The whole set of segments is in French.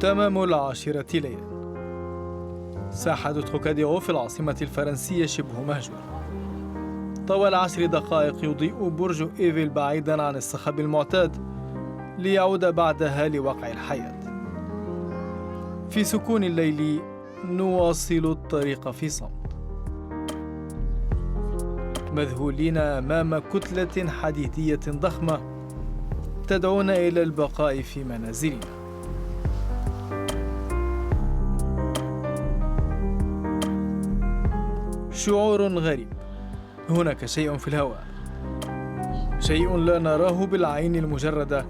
تمام 10 ليلا. ساحة تروكاديرو في العاصمة الفرنسية شبه مهجورة. طوال 10 دقائق يضيء برج إيفل بعيداً عن الصخب المعتاد ليعود بعدها لوقع الحياة. في سكون الليل نواصل الطريق في صمت، مذهولين أمام كتلة حديدية ضخمة تدعونا إلى البقاء في منازلنا. شعور غريب، هناك شيء في الهواء، شيء لا نراه بالعين المجردة،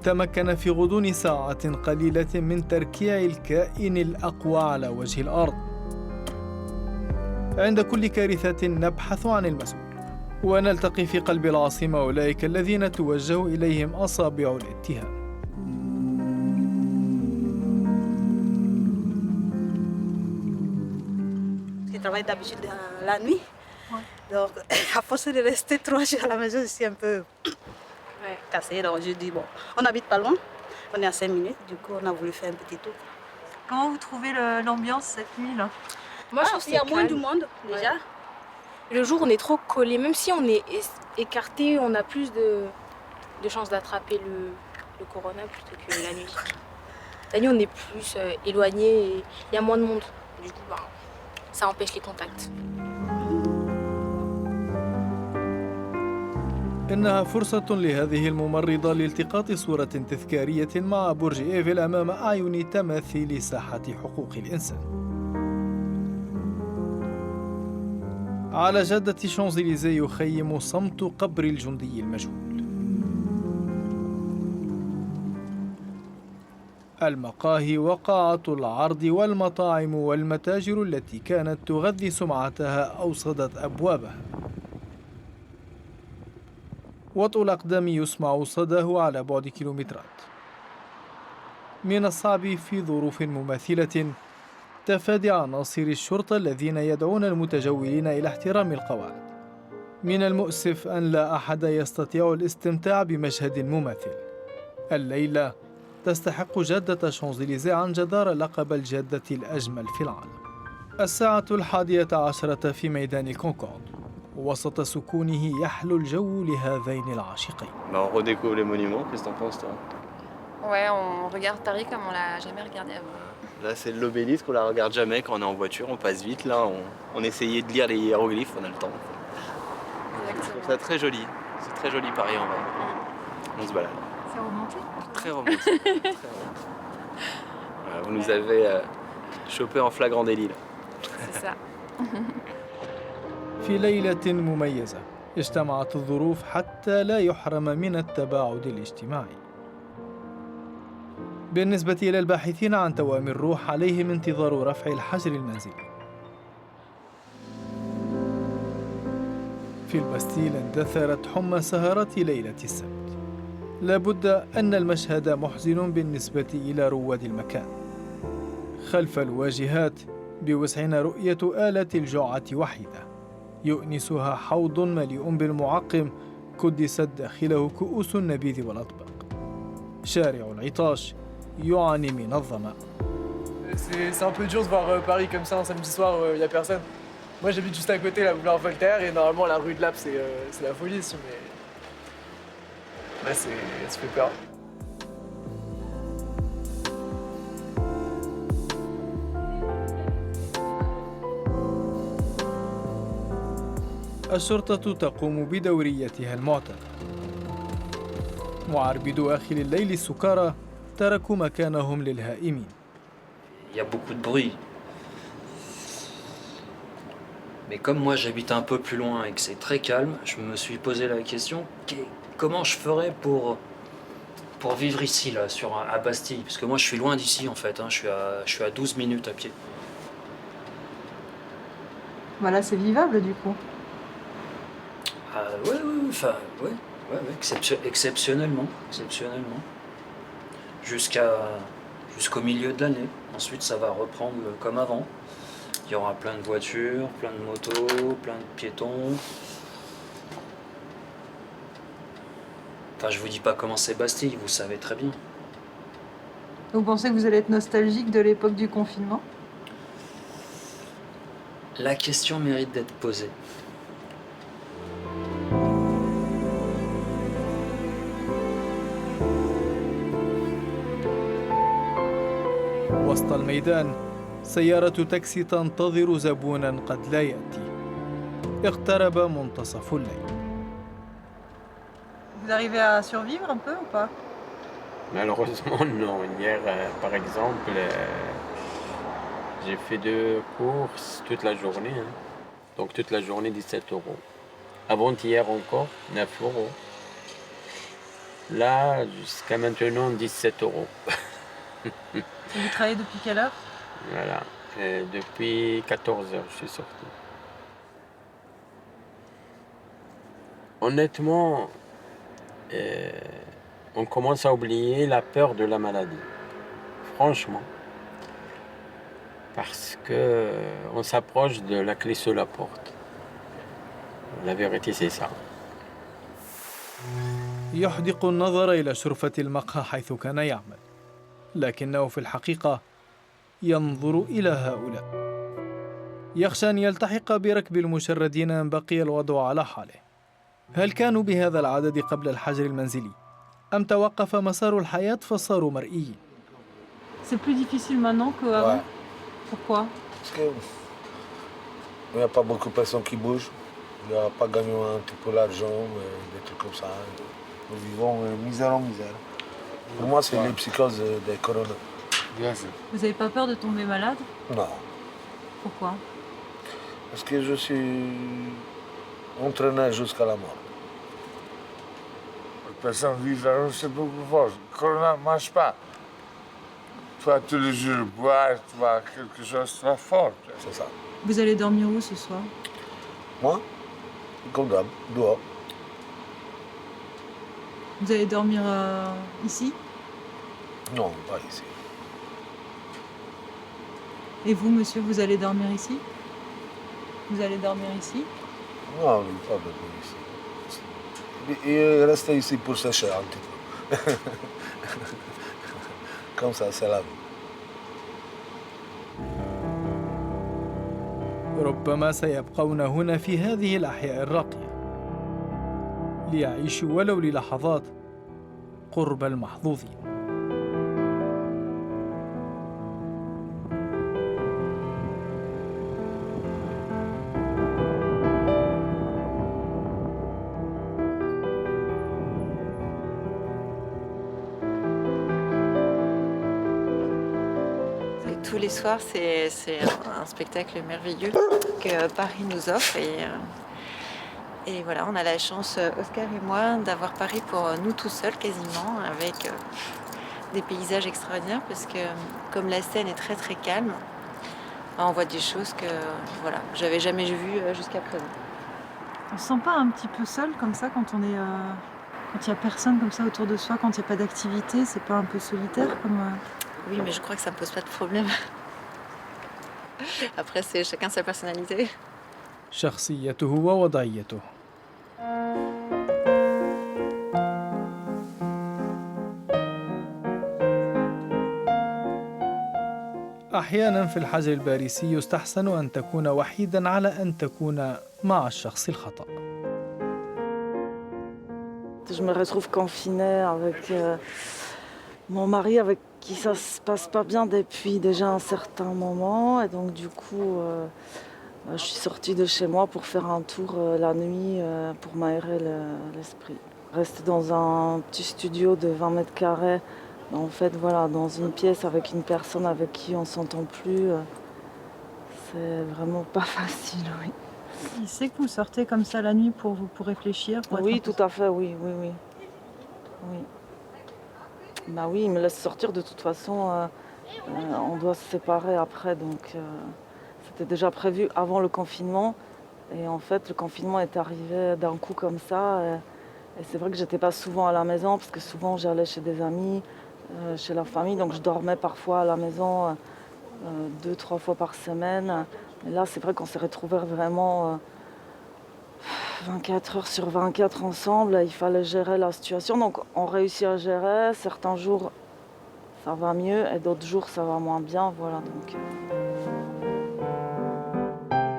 تمكن في غضون ساعات قليلة من تركيع الكائن الأقوى على وجه الأرض. عند كل كارثة نبحث عن المسؤول، ونلتقي في قلب العاصمة أولئك الذين توجه إليهم أصابع الاتهام. Je travaille d'habitude la nuit, donc à force de rester 3 jours à la maison, je suis un peu cassée. Donc je dis bon, on n'habite pas loin, on est à 5 minutes, du coup on a voulu faire un petit tour. Comment vous trouvez l'ambiance cette nuit-là? Moi, je trouve Il y a moins du monde déjà. Le jour, on est trop collés. Même si on est écarté, on a plus de chances d'attraper le corona plutôt que la nuit. La nuit, on est plus éloigné et il y a moins de monde. Du coup, ça empêche les contacts. إنها فرصة لهذه الممرضة لالتقاط صورة تذكارية مع برج إيفل أمام أعين تماثيل ساحة حقوق الإنسان. على جادة شانزليزيه يخيم صمت قبر الجندي المجهول. المقاهي وقاعة العرض والمطاعم والمتاجر التي كانت تغذي سمعتها أوصدت أبوابها. وطء الأقدام يسمع صداه على بعد كيلومترات. من الصعب في ظروف مماثلة تفادي عناصر الشرطة الذين يدعون المتجولين إلى احترام القواعد. من المؤسف أن لا أحد يستطيع الاستمتاع بمشهد مماثل. الليلة تستحق جادة شانزليزيه عن جدارة لقب الجادة الأجمل في العالم. الساعة 11 في ميدان كونكورد، وسط سكونه يحلو الجو لهذين العاشقين. On redécouvre les monuments, qu'est-ce que t'en penses toi? Ouais, on regarde Paris comme on l'a jamais regardé avant. Là c'est l'obélisque, on la regarde jamais quand on est en voiture, on passe vite. Là on essayait de lire les hiéroglyphes, on a le temps. Je trouve ça très joli, c'est très joli Paris en vrai. On se balade. C'est romantique. Très romantique. Très romantique. Voilà, vous nous avez chopé en flagrant délit là. C'est ça. في ليلة مميزة اجتمعت الظروف حتى لا يحرم من التباعد الاجتماعي. بالنسبة إلى الباحثين عن توام الروح عليهم انتظار رفع الحجر المنزلي. في البستيل اندثرت حمى سهرات ليلة السبت. لابد أن المشهد محزن بالنسبة إلى رواد المكان. خلف الواجهات بوسعنا رؤية آلة الجوعة وحيدة يؤنسها حوض مليء بالمعقم كدست داخله كؤوس النبيذ والأطباق. شارع العطاش يعاني من الظمأ. C'est un peu dur de voir Paris comme ça un samedi soir, il n'y a personne. Moi j'habite juste à côté, la boulevard Voltaire, et normalement la rue de Lappe c'est la folie ici, mais là ça fait peur. الشرطة تقوم بدوريتها المعتادة. معربدو آخر الليل السكارى تركوا مكانهم للهائمين. Il y a beaucoup de bruit. Mais comme moi j'habite un peu plus loin et que c'est très calme, je me suis posé la question comment je ferais pour vivre ici là, à Bastille, parce que moi je suis loin d'ici en fait, hein, je suis à 12 minutes à pied. Voilà, c'est vivable du coup. Exceptionnellement. Jusqu'au milieu de l'année. Ensuite, ça va reprendre comme avant. Il y aura plein de voitures, plein de motos, plein de piétons. Enfin, je vous dis pas comment c'est Bastille, vous savez très bien. Vous pensez que vous allez être nostalgique de l'époque du confinement? La question mérite d'être posée. وسط الميدان سيارة تاكسي تنتظر زبونا قد لا يأتي. اقترب منتصف الليل. Vous arrivez à survivre un peu ou pas? Malheureusement, non. Hier, par exemple, j'ai fait 2 courses toute la journée. Hein. Donc toute la journée, 17 €. Avant-hier encore, 9 €. Là, jusqu'à maintenant, 17 €. Et vous travaillez depuis quelle heure? Voilà. Depuis 14 heures, je suis sorti. Honnêtement, on commence à oublier la peur de la maladie. Franchement. Parce que on s'approche de la clé sous la porte. La vérité, c'est ça. يحدق النظر إلى شرفة المقهى حيث كان يعمل، لكنه في الحقيقة ينظر إلى هؤلاء. يخشى أن يلتحق بركب المشردين إن بقي الوضع على حاله. هل كانوا بهذا العدد قبل الحجر المنزلي؟ أم توقف مسار الحياة فصاروا مرئيين؟ C'est plus difficile maintenant qu'avant? Ouais. Pourquoi? Parce qu'il n'y a pas beaucoup de personnes qui bougent. Il n'y a pas gagné un petit peu l'argent, des trucs comme ça. Nous vivons misère en misère. Pour moi, c'est les psychoses des corona. Vous n'avez pas peur de tomber malade? Non. Pourquoi? Parce que je suis entraîné jusqu'à la mort. Les personnes vivent la c'est beaucoup fort. Le corona ne marche pas. Toi, tous les jours, boire, tu vois, quelque chose de très fort. C'est ça. Vous allez dormir où ce soir? Moi, comme d'hab, dehors. Vous allez dormir ici? Non, pas ici. Et vous, monsieur, vous allez dormir ici? Vous allez dormir ici? Non, lui, pas dormir ici. Il reste ici pour sécher un petit peu. Comme ça, c'est la vie. ربما سيبقون هنا في هذه الأحياء الراقية ليعيشوا ولو للحظات قرب المحظوظين. Tous les soirs, c'est un spectacle merveilleux que Paris nous offre. Et voilà, on a la chance, Oscar et moi, d'avoir Paris pour nous tout seuls quasiment, avec des paysages extraordinaires, parce que comme la Seine est très très calme, on voit des choses que voilà, j'avais jamais vues jusqu'à présent. On se sent pas un petit peu seul comme ça quand on est, quand il y a personne comme ça autour de soi, quand il n'y a pas d'activité, c'est pas un peu solitaire comme Oui, mais je crois que ça me pose pas de problème. Après, c'est chacun sa personnalité. شخصيته ووضعيته. أحيانا في الحجر الباريسي يستحسن أن تكون وحيدا على أن تكون مع الشخص الخطأ. Je me retrouve confinée avec mon mari avec qui ça se passe pas bien depuis déjà un certain moment. Et donc du coup, je suis sortie de chez moi pour faire un tour la nuit pour m'aérer l'esprit. Rester dans un petit studio de 20 mètres carrés, en fait voilà, dans une pièce avec une personne avec qui on s'entend plus, c'est vraiment pas facile, oui. Il sait que vous sortez comme ça la nuit pour réfléchir? Oui, tout à fait, oui. Bah oui, il me laisse sortir de toute façon. On doit se séparer après, donc c'était déjà prévu avant le confinement. Et en fait, le confinement est arrivé d'un coup comme ça. Et c'est vrai que j'étais pas souvent à la maison parce que souvent j'allais chez des amis, chez la famille, donc je dormais parfois à la maison 2-3 fois par semaine. Et là, c'est vrai qu'on s'est retrouvés vraiment 24 heures sur 24 ensemble. Il fallait gérer la situation, donc on réussit à gérer. Certains jours, ça va mieux et d'autres jours ça va moins bien, voilà donc.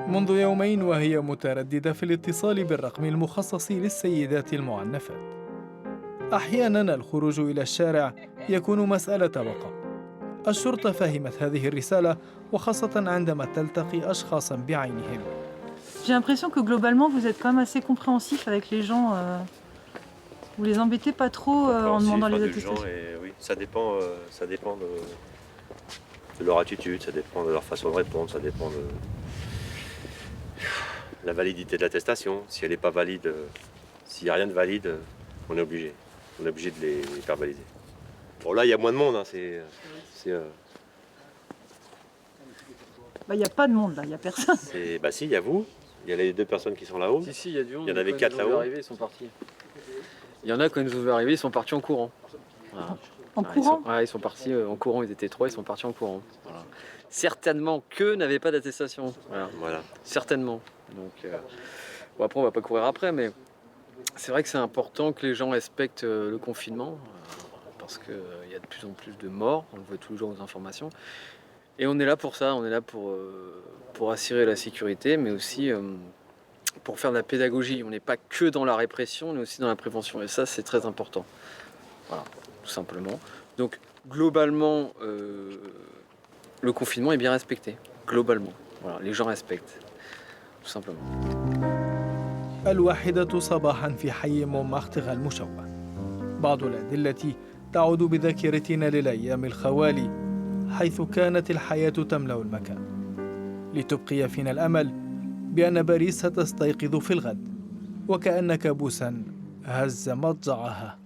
منذ يومين وهي مترددة في الاتصال بالرقم المخصص للسيدات المعنفات. أحياناً الخروج إلى الشارع يكون مسألة بقاء. الشرطة فهمت هذه الرسالة وخاصة عندما تلتقي أشخاصاً بعينهم. J'ai l'impression que globalement vous êtes quand même assez compréhensif avec les gens. Vous les embêtez pas trop en demandant les attestations. Oui, ça dépend de leur attitude, ça dépend de leur façon de répondre, ça dépend de la validité de l'attestation. Si elle n'est pas valide, s'il n'y a rien de valide, on est obligé. On est obligé de les faire valider. Bon là, il y a moins de monde. Hein, Bah, il n'y a pas de monde là, il n'y a personne. Bah si, il y a vous. Il y a les 2 personnes qui sont là-haut. Si, il y a du monde. Il y en avait 4 là-haut. Arrivés, ils sont partis. Il y en a, quand ils nous ont arrivés, ils sont partis en courant. Voilà. En courant? Ils sont partis en courant, ils étaient 3, ils sont partis en courant. Voilà. Certainement qu'eux n'avaient pas d'attestation. Voilà. Certainement. Donc, bon, après, on va pas courir après, mais c'est vrai que c'est important que les gens respectent le confinement, parce qu'il y a de plus en plus de morts, on le voit tous les jours aux informations. Et on est là pour ça, on est là pour assurer la sécurité, mais aussi pour faire de la pédagogie. On n'est pas que dans la répression, on est aussi dans la prévention. Et ça, c'est très important. Voilà, tout simplement. Donc, globalement, le confinement est bien respecté. Globalement. Voilà, les gens respectent. Tout simplement. الواحدة صباحا في حي مونمارتر المشوه. بعض الأدلة تعود بذاكرتنا للأيام الخوالي حيث كانت الحياة تملأ المكان، لتبقي فينا الأمل بأن باريس ستستيقظ في الغد وكأن كابوسا هز مضجعها.